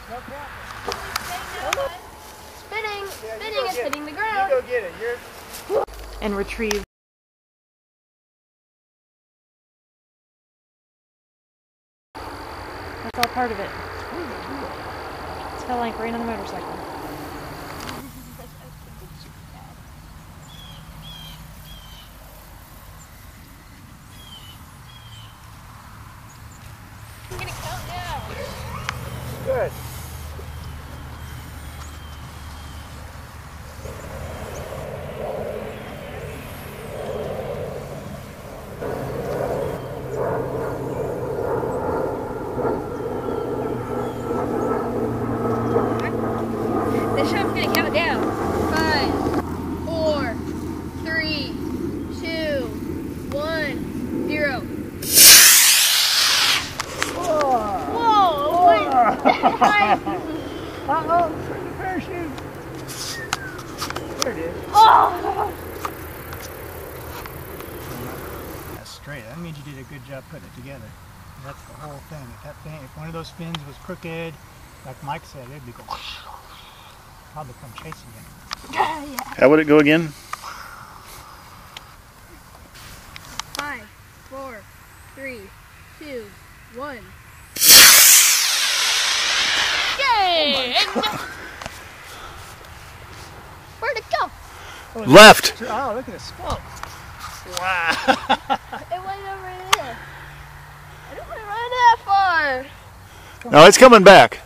No cap. Spinning! Yeah, Spinning is hitting the ground! You go get it. And retrieve. That's all part of it. It's fell like rain on the motorcycle. I'm gonna count down. Good. This shot's gonna count down. 5, 4, 3, 2, 1, 0. Whoa! Wait! Uh-oh, the parachute. There it is. Oh! That's straight. That means you did a good job putting it together. That's the whole thing. If one of those fins was crooked, like Mike said, it'd be going. Probably come chasing you. Yeah. How would it go again? 5, 4, 3, 2, 1. Yay! Where'd it go? Left! Oh, look at the smoke. Wow. It went over there. I don't want to run that far. No, it's coming back.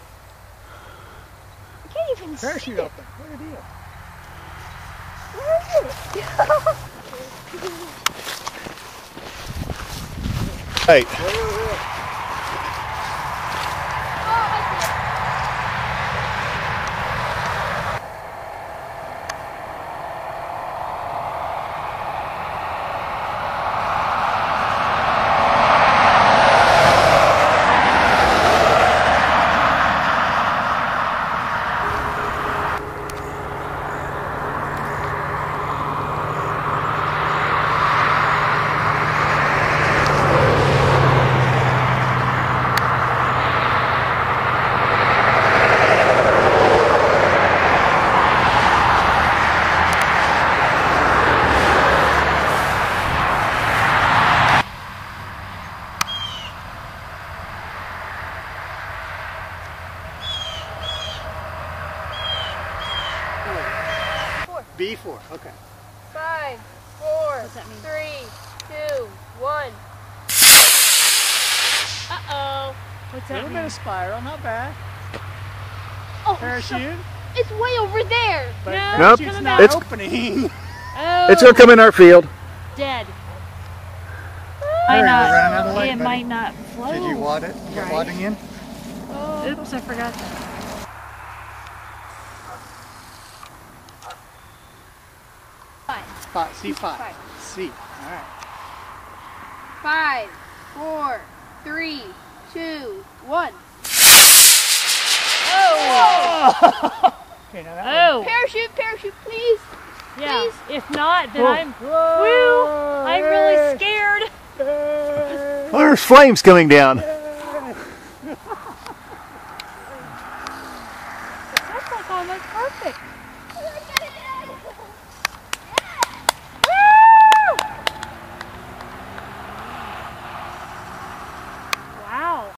I can't even see Parachute it. open. What a deal. Where is it? Right. Oh, I see it. B4, okay. 5, 4, What's that mean? 3, 2, 1. Uh-oh. What's A that little bit mean? of spiral, not bad. Oh, Parachute. it's way over there. But No, Nope. parachute's coming not back. opening. Oh, It's gonna come in our field. dead. Hurry, Might we're not. running out of light, It buddy. might not flow. Did you wad it? You got Right. wadding in? Oops, I forgot that. Spot, C5. Five. C. Alright. 5, 4, 3, 2, 1. Okay, now that Oh, Parachute, parachute, please. yeah. please. If not, then Whoa. I'm. Woo! I'm really scared. Oh, there's flames coming down. That's like almost perfect.